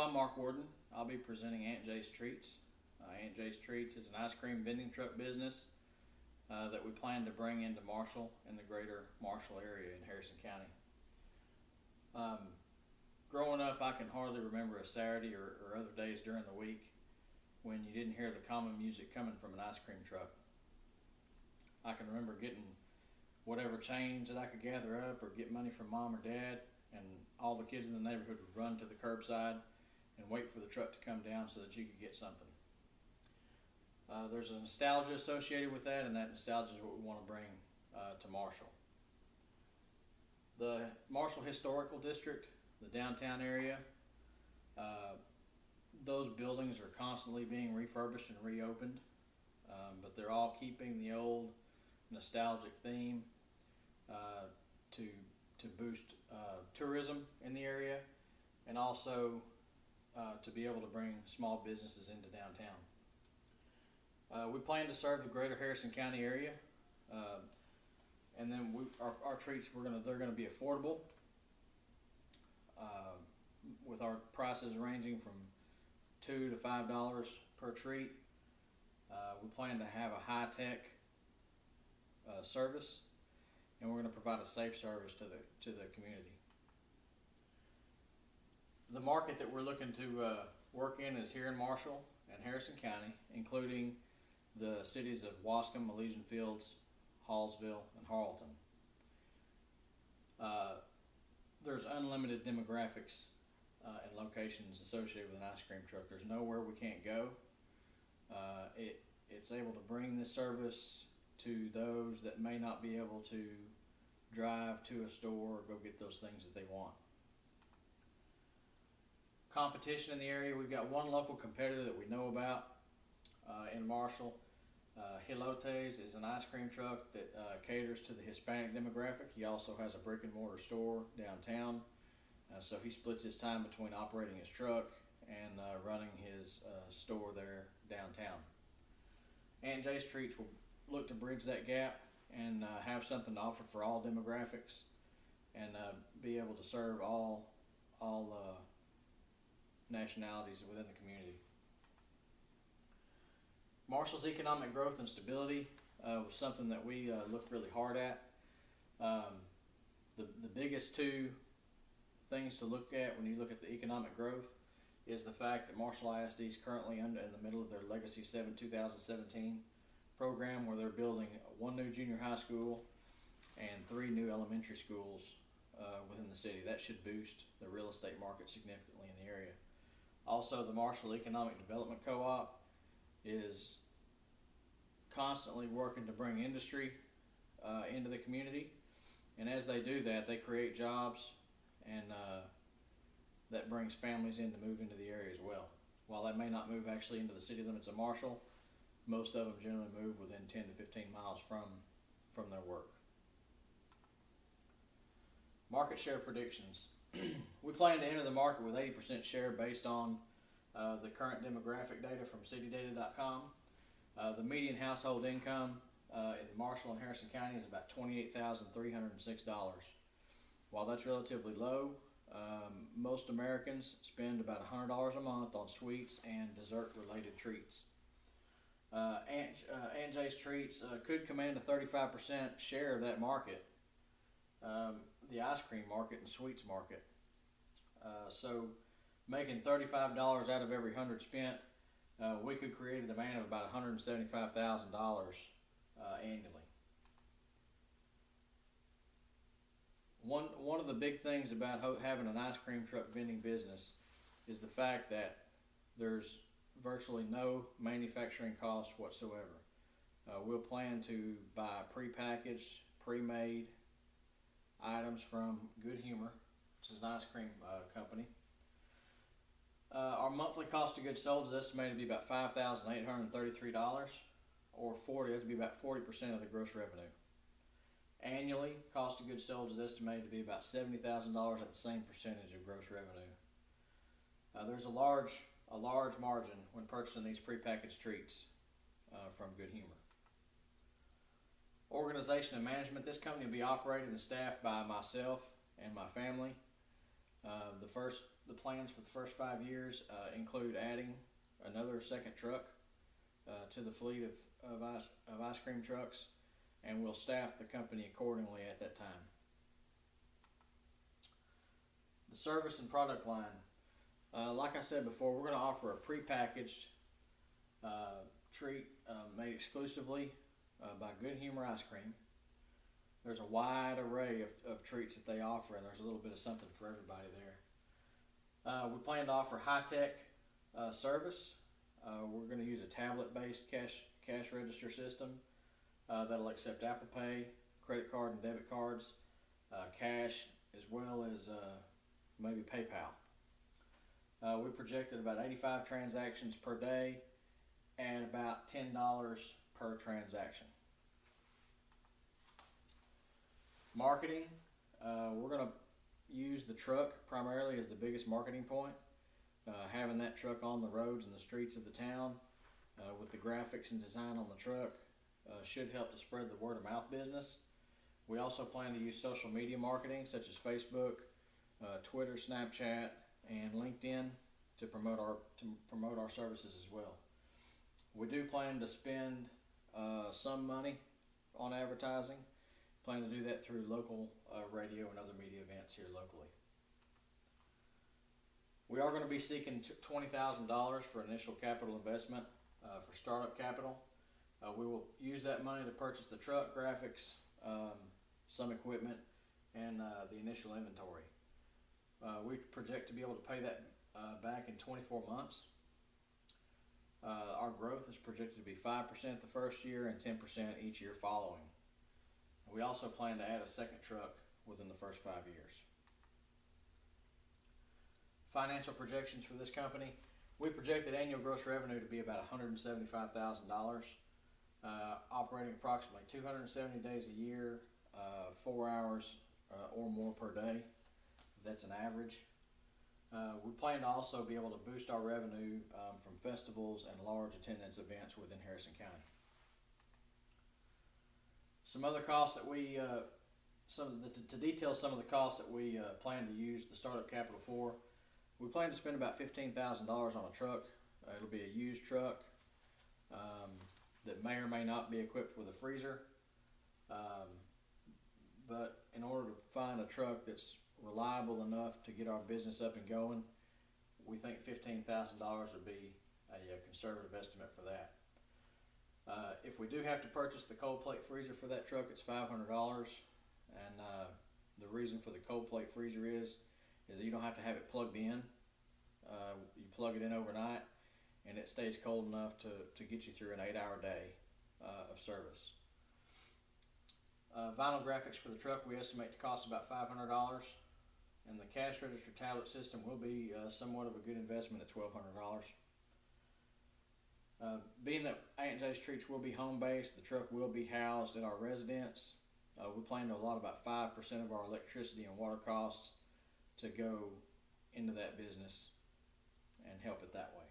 Hello, I'm Mark Warden. I'll be presenting Aunt Jay's Treats. Aunt Jay's Treats is an ice cream vending truck business that we plan to bring into Marshall and the greater Marshall area in Harrison County. Growing up, I can hardly remember a Saturday or other days during the week when you didn't hear the common music coming from an ice cream truck. I can remember getting whatever change that I could gather up or get money from mom or dad, and all the kids in the neighborhood would run to the curbside and wait for the truck to come down so that you could get something. There's a nostalgia associated with that, and that nostalgia is what we want to bring to Marshall. The Marshall Historical District, the downtown area, those buildings are constantly being refurbished and reopened, but they're all keeping the old nostalgic theme to boost tourism in the area, and also to be able to bring small businesses into downtown. We plan to serve the greater Harrison County area, and then our treats they're gonna be affordable, with our prices ranging from $2 to $5 per treat. We plan to have a high tech service, and we're going to provide a safe service to the community. The market that we're looking to work in is here in Marshall and Harrison County, including the cities of Wascom, Elysian Fields, Hallsville, and Harleton. There's unlimited demographics and locations associated with an ice cream truck. There's nowhere we can't go. It's able to bring this service to those that may not be able to drive to a store or go get those things that they want. Competition in the area, we've got one local competitor that we know about in Marshall. Hilotes is an ice cream truck that caters to the Hispanic demographic. He also has a brick and mortar store downtown, so he splits his time between operating his truck and running his store there downtown. Aunt Jay's Treats will look to bridge that gap and have something to offer for all demographics, and be able to serve all nationalities within the community. Marshall's economic growth and stability was something that we looked really hard at. The biggest two things to look at when you look at the economic growth is the fact that Marshall ISD is currently in the middle of their Legacy 7 2017 program, where they're building one new junior high school and 3 new elementary schools within the city. That should boost the real estate market significantly in the area. Also, the Marshall Economic Development Co-op is constantly working to bring industry into the community, and as they do that, they create jobs, and that brings families in to move into the area as well. While they may not move actually into the city limits of Marshall, most of them generally move within 10 to 15 miles from their work. Market share predictions. We plan to enter the market with 80% share based on the current demographic data from citydata.com. The median household income in Marshall and Harrison County is about $28,306. While that's relatively low, most Americans spend about $100 a month on sweets and dessert-related treats. Aunt Jay's Treats could command a 35% share of that market, the ice cream market and sweets market. So making $35 out of every 100 spent, we could create a demand of about $175,000 annually. One of the big things about having an ice cream truck vending business is the fact that there's virtually no manufacturing cost whatsoever. We'll plan to buy prepackaged, pre-made items from Good Humor, which is an ice cream company. Our monthly cost of goods sold is estimated to be about $5,833, or that'd be about 40% of the gross revenue. Annually, cost of goods sold is estimated to be about $70,000 at the same percentage of gross revenue. There's a large margin when purchasing these prepackaged treats from Good Humor. Organization and management. This company will be operated and staffed by myself and my family. The plans for the first 5 years include adding another second truck to the fleet of ice cream trucks, and we'll staff the company accordingly at that time. The service and product line. Like I said before, we're going to offer a prepackaged treat made exclusively by Good Humor Ice Cream. There's a wide array of treats that they offer, and there's a little bit of something for everybody there. We plan to offer high-tech service. We're going to use a tablet-based cash register system that'll accept Apple Pay, credit card and debit cards, cash, as well as maybe PayPal. We projected about 85 transactions per day and about $10 per transaction. Marketing, we're going to use the truck primarily as the biggest marketing point. Having that truck on the roads and the streets of the town with the graphics and design on the truck should help to spread the word of mouth business. We also plan to use social media marketing such as Facebook, Twitter, Snapchat, and LinkedIn to promote our services as well. We do plan to spend some money on advertising. Plan to do that through local radio and other media events here locally. We are going to be seeking $20,000 for initial capital investment for startup capital. We will use that money to purchase the truck, graphics, some equipment, and the initial inventory. We project to be able to pay that back in 24 months. Our growth is projected to be 5% the first year and 10% each year following. We also plan to add a second truck within the first 5 years. Financial projections for this company. We projected annual gross revenue to be about $175,000, operating approximately 270 days a year, 4 hours or more per day. That's an average. We plan to also be able to boost our revenue from festivals and large attendance events within Harrison County. Some other costs that to detail some of the costs that we plan to use the startup capital for. We plan to spend about $15,000 on a truck. It'll be a used truck that may or may not be equipped with a freezer. But in order to find a truck that's reliable enough to get our business up and going, we think $15,000 would be a conservative estimate for that. If we do have to purchase the cold plate freezer for that truck, it's $500. And the reason for the cold plate freezer is that you don't have to have it plugged in. You plug it in overnight, and it stays cold enough to get you through an 8-hour day of service. Vinyl graphics for the truck we estimate to cost about $500, and the cash register tablet system will be somewhat of a good investment at $1,200. Being that Aunt Jay's Treats will be home-based, the truck will be housed at our residence. We plan to allot about 5% of our electricity and water costs to go into that business and help it that way.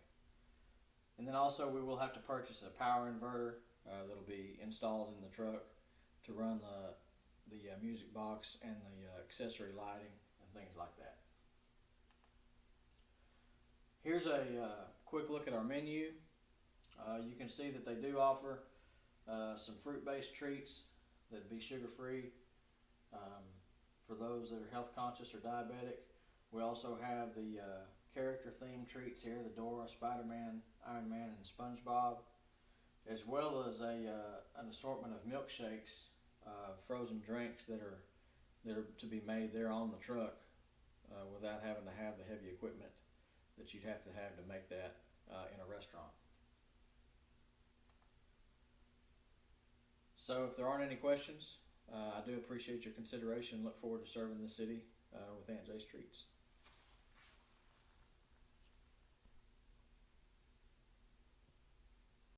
And then also we will have to purchase a power inverter that'll be installed in the truck to run the music box and the accessory lighting and things like that. Here's a quick look at our menu. You can see that they do offer some fruit-based treats that'd be sugar-free for those that are health conscious or diabetic. We also have the character-themed treats here: the Dora, Spider-Man, Iron Man, and SpongeBob, as well as an assortment of milkshakes, frozen drinks that are to be made there on the truck without having to have the heavy equipment that you'd have to make that in a restaurant. So if there aren't any questions, I do appreciate your consideration and look forward to serving the city with Aunt Jay's Treats.